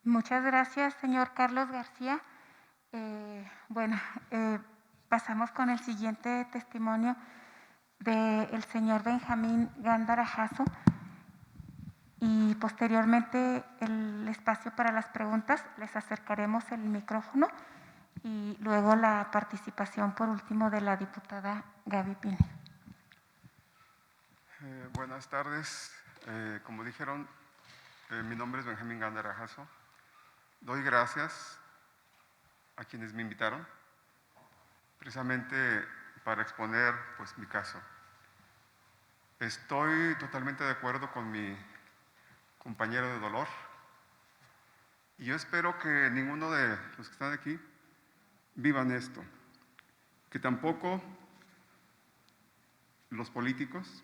Muchas gracias, señor Carlos García. Bueno, pasamos con el siguiente testimonio del señor Benjamín Gándara Jasso y posteriormente el espacio para las preguntas. Les acercaremos el micrófono y luego la participación por último de la diputada Gaby Pine. Buenas tardes. Como dijeron, mi nombre es Benjamín Gándara Jasso. Doy gracias a quienes me invitaron, precisamente para exponer pues, mi caso. Estoy totalmente de acuerdo con mi compañero de dolor y yo espero que ninguno de los que están aquí vivan esto, que tampoco los políticos,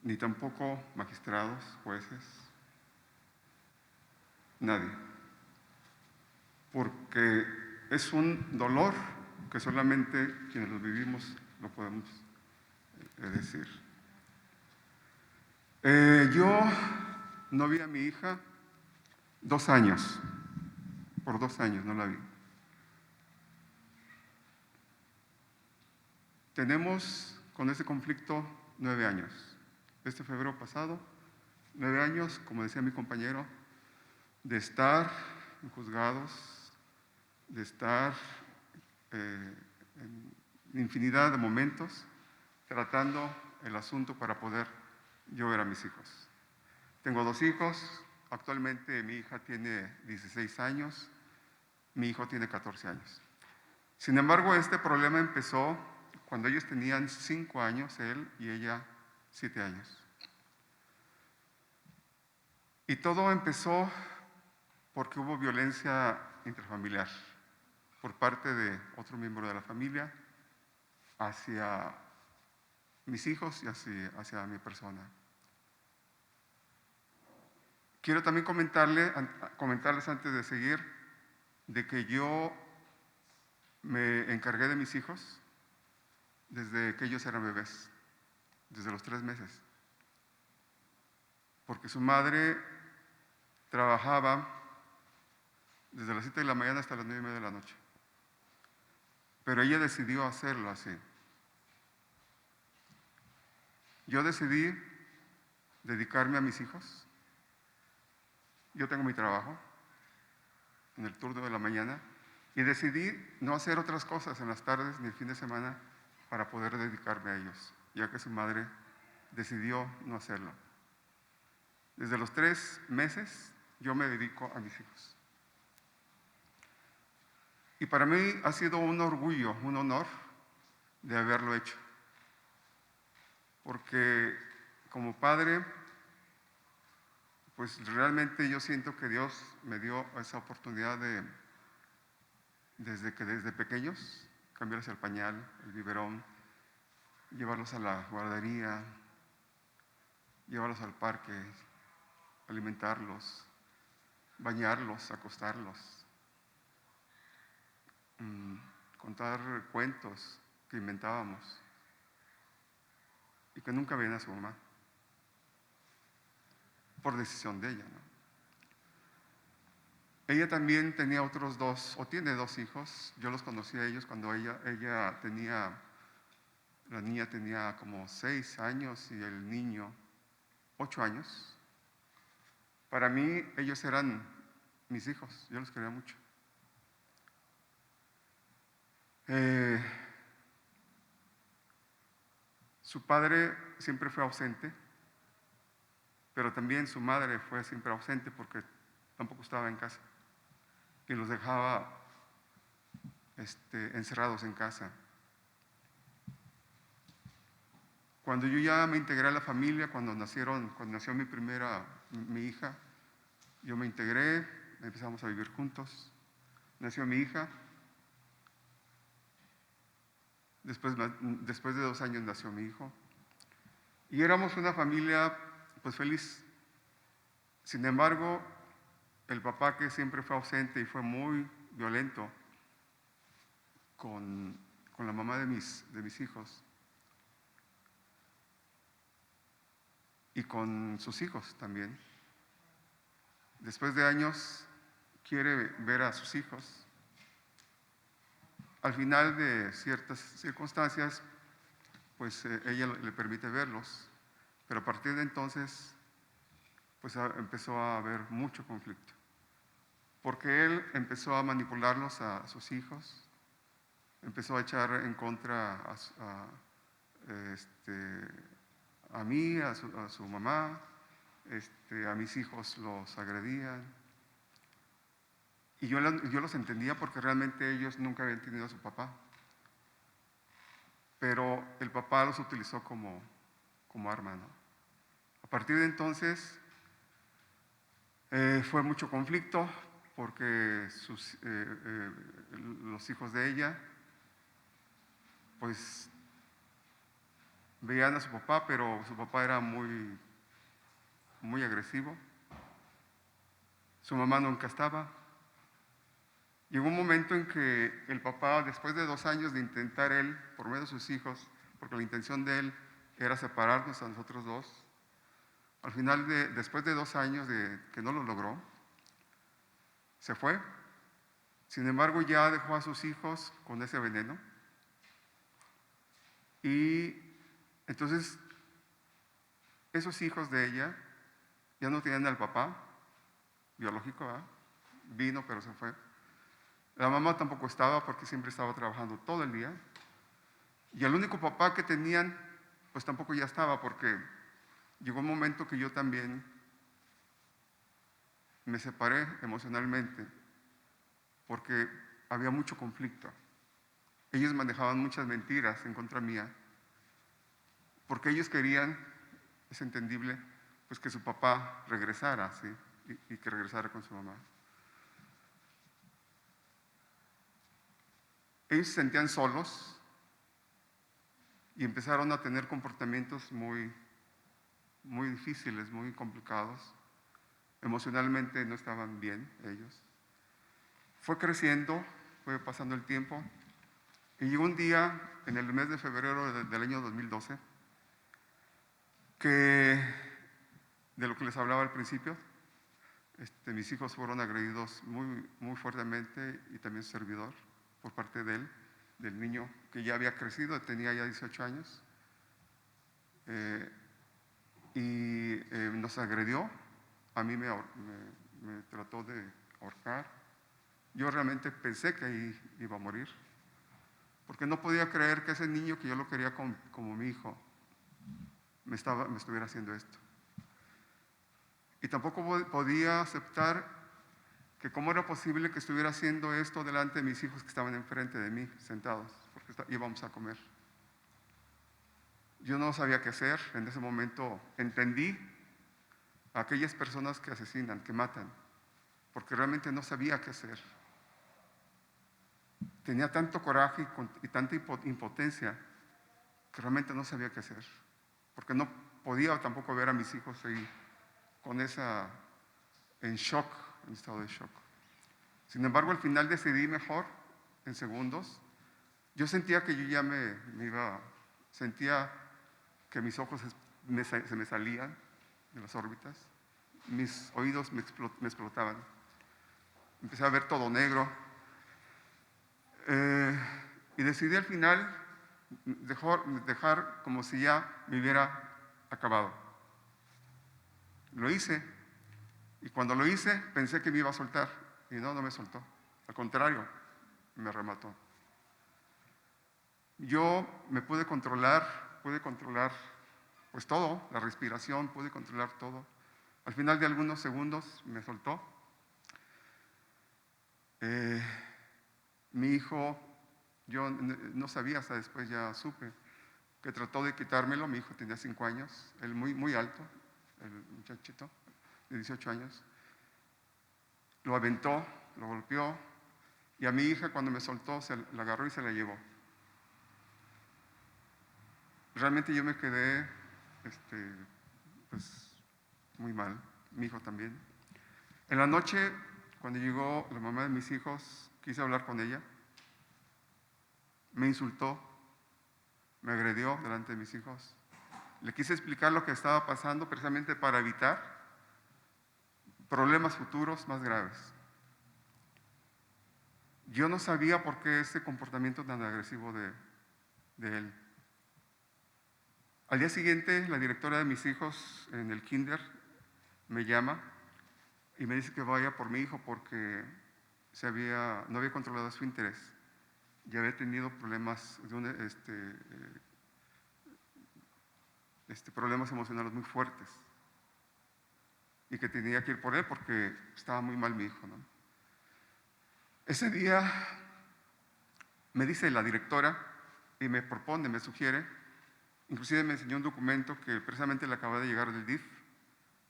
ni tampoco magistrados, jueces, nadie. Porque es un dolor que solamente quienes lo vivimos lo podemos decir. Yo no vi a mi hija 2 años, por 2 años no la vi. Tenemos con ese conflicto 9 años. Este febrero pasado, 9 años, como decía mi compañero, de estar en juzgados, de estar en infinidad de momentos tratando el asunto para poder yo ver a mis hijos. Tengo 2 hijos, actualmente mi hija tiene 16 años, mi hijo tiene 14 años. Sin embargo, este problema empezó cuando ellos tenían 5 años, él y ella 7 años. Y todo empezó porque hubo violencia intrafamiliar por parte de otro miembro de la familia hacia mis hijos y hacia mi persona. Quiero también comentarles antes de seguir de que yo me encargué de mis hijos desde que ellos eran bebés, desde los 3 meses, porque su madre trabajaba desde las 7 de la mañana hasta las 9:30 de la noche, pero ella decidió hacerlo así. Yo decidí dedicarme a mis hijos. Yo tengo mi trabajo en el turno de la mañana y decidí no hacer otras cosas en las tardes ni el fin de semana para poder dedicarme a ellos, ya que su madre decidió no hacerlo. Desde los 3 meses yo me dedico a mis hijos. Y para mí ha sido un orgullo, un honor de haberlo hecho. Porque como padre, pues realmente yo siento que Dios me dio esa oportunidad de, desde pequeños, cambiarles el pañal, el biberón, llevarlos a la guardería, llevarlos al parque, alimentarlos, bañarlos, acostarlos, contar cuentos que inventábamos y que nunca veían a su mamá, por decisión de ella, ¿no? Ella también tenía otros 2, o tiene 2 hijos. Yo los conocí a ellos cuando ella tenía, la niña tenía como 6 años y el niño 8 años. Para mí ellos eran mis hijos, yo los quería mucho. Su padre siempre fue ausente, pero también su madre fue siempre ausente porque tampoco estaba en casa y los dejaba encerrados en casa. Cuando yo ya me integré a la familia, cuando nació mi hija, yo me integré, empezamos a vivir juntos, nació mi hija, después de 2 años nació mi hijo, y éramos una familia pues feliz. Sin embargo, el papá, que siempre fue ausente y fue muy violento con la mamá de mis hijos y con sus hijos también, después de años quiere ver a sus hijos. Al final de ciertas circunstancias, pues ella le permite verlos, pero a partir de entonces, pues empezó a haber mucho conflicto, porque él empezó a manipularlos a sus hijos, empezó a echar en contra a mí, a su mamá, a mis hijos los agredían. Y yo los entendía porque realmente ellos nunca habían tenido a su papá. Pero el papá los utilizó como arma, ¿no? A partir de entonces fue mucho conflicto porque los hijos de ella pues veían a su papá, pero su papá era muy, muy agresivo. Su mamá nunca estaba. Llegó un momento en que el papá, después de 2 años de intentar él, por medio de sus hijos, porque la intención de él era separarnos a nosotros dos, al final, después de 2 años de que no lo logró, se fue. Sin embargo, ya dejó a sus hijos con ese veneno. Y entonces, esos hijos de ella ya no tenían al papá biológico, ¿verdad? Vino, pero se fue. La mamá tampoco estaba porque siempre estaba trabajando todo el día. Y el único papá que tenían, pues tampoco ya estaba porque llegó un momento que yo también me separé emocionalmente porque había mucho conflicto. Ellos manejaban muchas mentiras en contra mía porque ellos querían, es entendible, pues que su papá regresara, ¿sí? Y que regresara con su mamá. Ellos se sentían solos y empezaron a tener comportamientos muy, muy difíciles, muy complicados. Emocionalmente no estaban bien ellos. Fue creciendo, fue pasando el tiempo y llegó un día en el mes de febrero del año 2012 que, de lo que les hablaba al principio, mis hijos fueron agredidos muy, muy fuertemente y también su servidor por parte de él, del niño que ya había crecido, tenía ya 18 años, y nos agredió. A mí me trató de ahorcar. Yo realmente pensé que ahí iba a morir, porque no podía creer que ese niño que yo lo quería como mi hijo me estuviera haciendo esto. Y tampoco podía aceptar que cómo era posible que estuviera haciendo esto delante de mis hijos que estaban enfrente de mí, sentados, porque íbamos a comer. Yo no sabía qué hacer. En ese momento entendí a aquellas personas que asesinan, que matan, porque realmente no sabía qué hacer. Tenía tanto coraje y tanta impotencia que realmente no sabía qué hacer, porque no podía tampoco ver a mis hijos ahí con en shock, en estado de shock. Sin embargo, al final decidí mejor, en segundos. Yo sentía que yo ya sentía que mis ojos se me salían de las órbitas, mis oídos me explotaban. Empecé a ver todo negro. Y decidí al final dejar como si ya me hubiera acabado. Lo hice, y cuando lo hice pensé que me iba a soltar, y no me soltó. Al contrario, me remató. Yo me pude controlar pues todo, la respiración, pude controlar todo. Al final de algunos segundos me soltó. Mi hijo, yo no sabía, hasta después ya supe, que trató de quitármelo. Mi hijo tenía 5 años, él muy, muy alto, el muchachito de 18 años. Lo aventó, lo golpeó, y a mi hija cuando me soltó, la agarró y se la llevó. Realmente yo me quedé pues, muy mal, mi hijo también. En la noche, cuando llegó la mamá de mis hijos, quise hablar con ella. Me insultó, me agredió delante de mis hijos. Le quise explicar lo que estaba pasando precisamente para evitar problemas futuros más graves. Yo no sabía por qué ese comportamiento tan agresivo de él. Al día siguiente, la directora de mis hijos en el kinder me llama y me dice que vaya por mi hijo porque no había controlado su interés y había tenido problemas, problemas emocionales muy fuertes y que tenía que ir por él porque estaba muy mal mi hijo, ¿no? Ese día me dice la directora y me propone, me sugiere, inclusive me enseñó un documento que precisamente le acaba de llegar del DIF,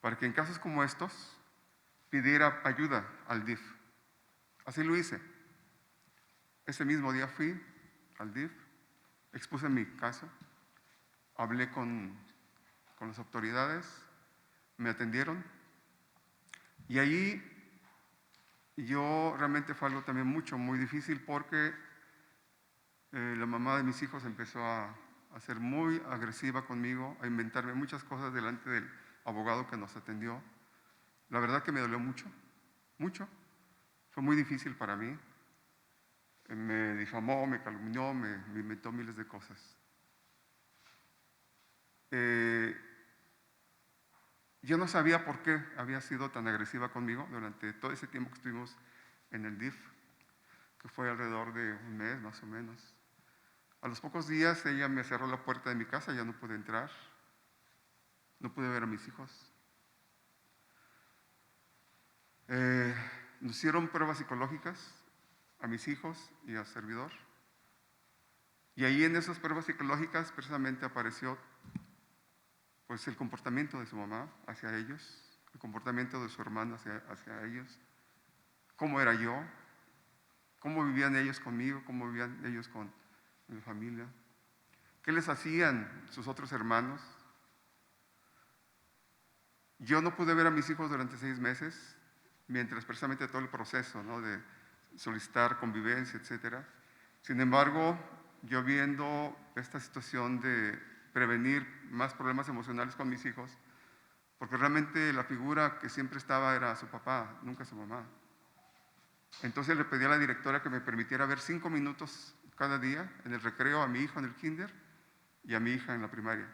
para que en casos como estos pidiera ayuda al DIF. Así lo hice. Ese mismo día fui al DIF, expuse mi caso, hablé con las autoridades, me atendieron y allí yo realmente fue algo también muy difícil porque la mamá de mis hijos empezó a ser muy agresiva conmigo, a inventarme muchas cosas delante del abogado que nos atendió. La verdad que me dolió mucho, mucho. Fue muy difícil para mí. Me difamó, me calumnió, me inventó miles de cosas. Yo no sabía por qué había sido tan agresiva conmigo durante todo ese tiempo que estuvimos en el DIF, que fue alrededor de un mes más o menos. A los pocos días ella me cerró la puerta de mi casa, ya no pude entrar, no pude ver a mis hijos. Nos hicieron pruebas psicológicas a mis hijos y al servidor. Y ahí en esas pruebas psicológicas precisamente apareció pues el comportamiento de su mamá hacia ellos, el comportamiento de su hermano hacia ellos, cómo era yo, cómo vivían ellos conmigo, cómo vivían ellos con mi familia, qué les hacían sus otros hermanos. Yo no pude ver a mis hijos durante 6 meses, mientras precisamente todo el proceso, ¿no?, de solicitar convivencia, etc. Sin embargo, yo viendo esta situación de prevenir más problemas emocionales con mis hijos, porque realmente la figura que siempre estaba era su papá, nunca su mamá. Entonces le pedí a la directora que me permitiera ver 5 minutos cada día en el recreo a mi hijo en el kinder y a mi hija en la primaria.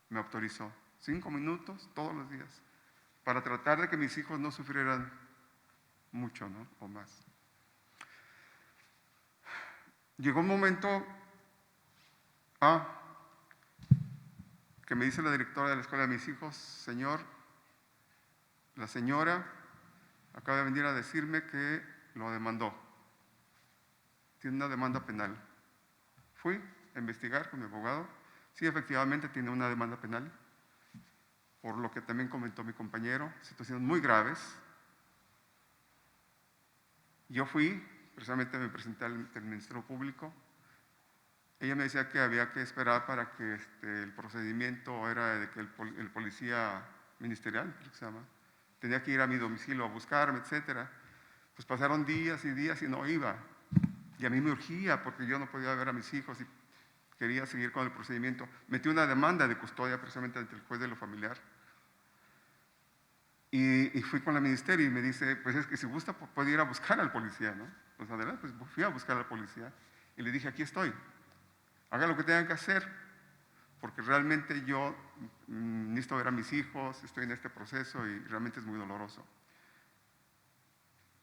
Me autorizó 5 minutos todos los días para tratar de que mis hijos no sufrieran mucho, ¿no?, o más. Llegó un momento que me dice la directora de la escuela de mis hijos: señor, la señora acaba de venir a decirme que lo demandó. Tiene una demanda penal. Fui a investigar con mi abogado. Sí, efectivamente tiene una demanda penal, por lo que también comentó mi compañero, situaciones muy graves. Yo fui, precisamente me presenté al Ministerio Público. Ella me decía que había que esperar para que el procedimiento era de que el policía ministerial, creo que se llama, tenía que ir a mi domicilio a buscarme, etc. Pues pasaron días y días y no iba. Y a mí me urgía porque yo no podía ver a mis hijos y quería seguir con el procedimiento. Metí una demanda de custodia precisamente ante el juez de lo familiar. Y fui con la ministeria y me dice, pues es que si gusta puede ir a buscar al policía, ¿no? Pues adelante, pues fui a buscar al policía y le dije, aquí estoy. Haga lo que tengan que hacer, porque realmente yo necesito ver a mis hijos, estoy en este proceso y realmente es muy doloroso.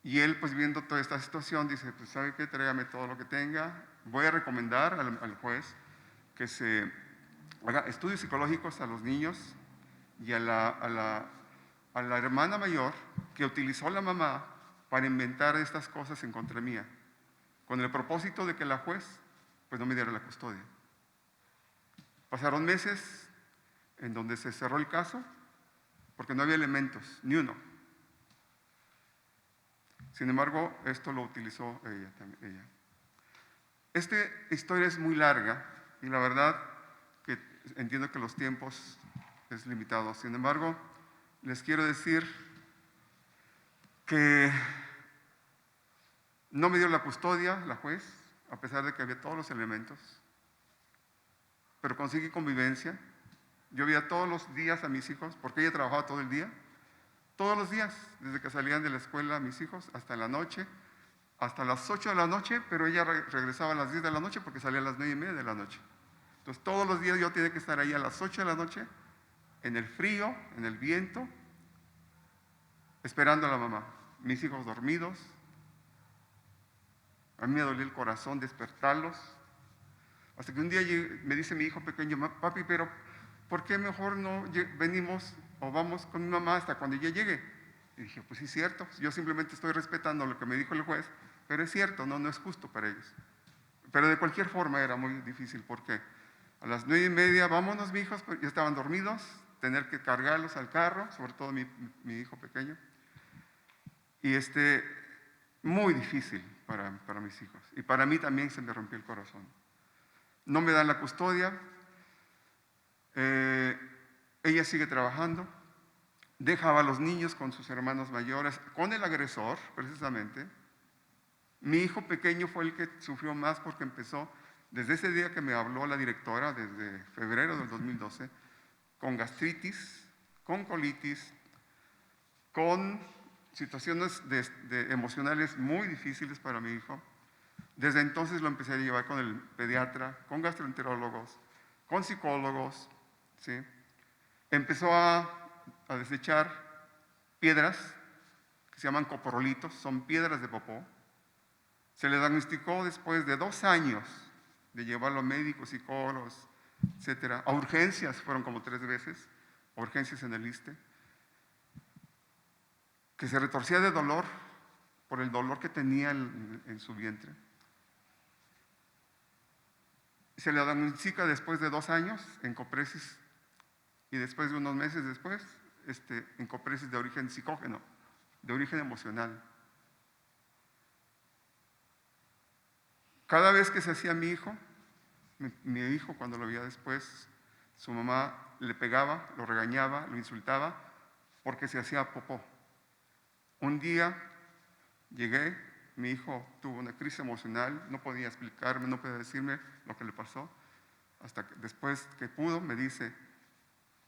Y él, pues viendo toda esta situación, dice, pues ¿sabe qué? Tráigame todo lo que tenga. Voy a recomendar al juez que se haga estudios psicológicos a los niños y a la hermana mayor que utilizó la mamá para inventar estas cosas en contra mía, con el propósito de que la juez pues no me diera la custodia. Pasaron meses en donde se cerró el caso porque no había elementos, ni uno. Sin embargo, esto lo utilizó ella. Esta historia es muy larga y la verdad que entiendo que los tiempos es limitado. Sin embargo, les quiero decir que no me dio la custodia la juez, a pesar de que había todos los elementos, pero conseguí convivencia. Yo veía todos los días a mis hijos, porque ella trabajaba todo el día. todos los días, desde que salían de la escuela mis hijos hasta la noche, hasta las 8 de la noche, pero ella regresaba a las 10 de la noche porque salía a las 9:30 de la noche. Entonces todos los días yo tenía que estar ahí a las 8 de la noche, en el frío, en el viento, esperando a la mamá. Mis hijos dormidos. A mí me dolía el corazón despertarlos. Hasta que un día me dice mi hijo pequeño, papi, pero ¿por qué mejor no venimos o vamos con mi mamá hasta cuando ella llegue? Y dije, pues sí, es cierto. Yo simplemente estoy respetando lo que me dijo el juez, pero es cierto, no es justo para ellos. Pero de cualquier forma era muy difícil porque a las 9:30, vámonos, mi hijos, ya estaban dormidos, tener que cargarlos al carro, sobre todo mi hijo pequeño. Y muy difícil para mis hijos. Y para mí también se me rompió el corazón. No me dan la custodia. Ella sigue trabajando. Dejaba a los niños con sus hermanos mayores, con el agresor, precisamente. Mi hijo pequeño fue el que sufrió más porque empezó, desde ese día que me habló la directora, desde febrero del 2012, con gastritis, con colitis, con situaciones emocionales muy difíciles para mi hijo. Desde entonces lo empecé a llevar con el pediatra, con gastroenterólogos, con psicólogos, ¿sí? Empezó a desechar piedras que se llaman coprolitos, son piedras de popó. Se le diagnosticó después de 2 años de llevarlo a médicos, psicólogos, etcétera. A urgencias, fueron como 3 veces, a urgencias en el ISSSTE, que se retorcía de dolor por el dolor que tenía en su vientre. Se le diagnostica después de 2 años encopresis y después de unos meses después encopresis de origen psicógeno, de origen emocional. Cada vez que se hacía mi hijo cuando lo veía después, su mamá le pegaba, lo regañaba, lo insultaba porque se hacía popó. Un día llegué, mi hijo tuvo una crisis emocional, no podía explicarme, no podía decirme lo que le pasó. Hasta que después que pudo, me dice,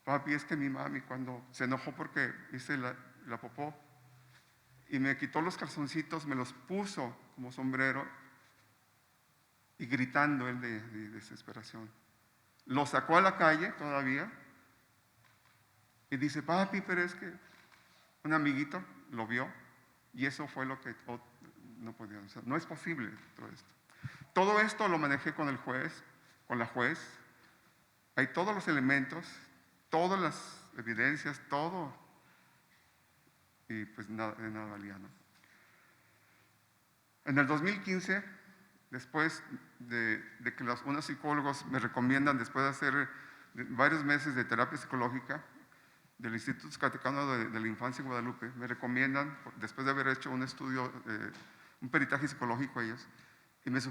papi, es que mi mami cuando se enojó porque hice la popó y me quitó los calzoncitos, me los puso como sombrero y gritando él de desesperación. Lo sacó a la calle todavía y dice, papi, pero es que un amiguito lo vio y eso fue lo que no podía hacer. No es posible todo esto. Todo esto lo manejé con el juez, con la juez. Hay todos los elementos, todas las evidencias, todo. Y pues nada valía, ¿no? En el 2015, después de que unos psicólogos me recomiendan, después de hacer varios meses de terapia psicológica del Instituto Zacatecano de la Infancia en Guadalupe, me recomiendan, después de haber hecho un estudio, un peritaje psicológico a ellos, y me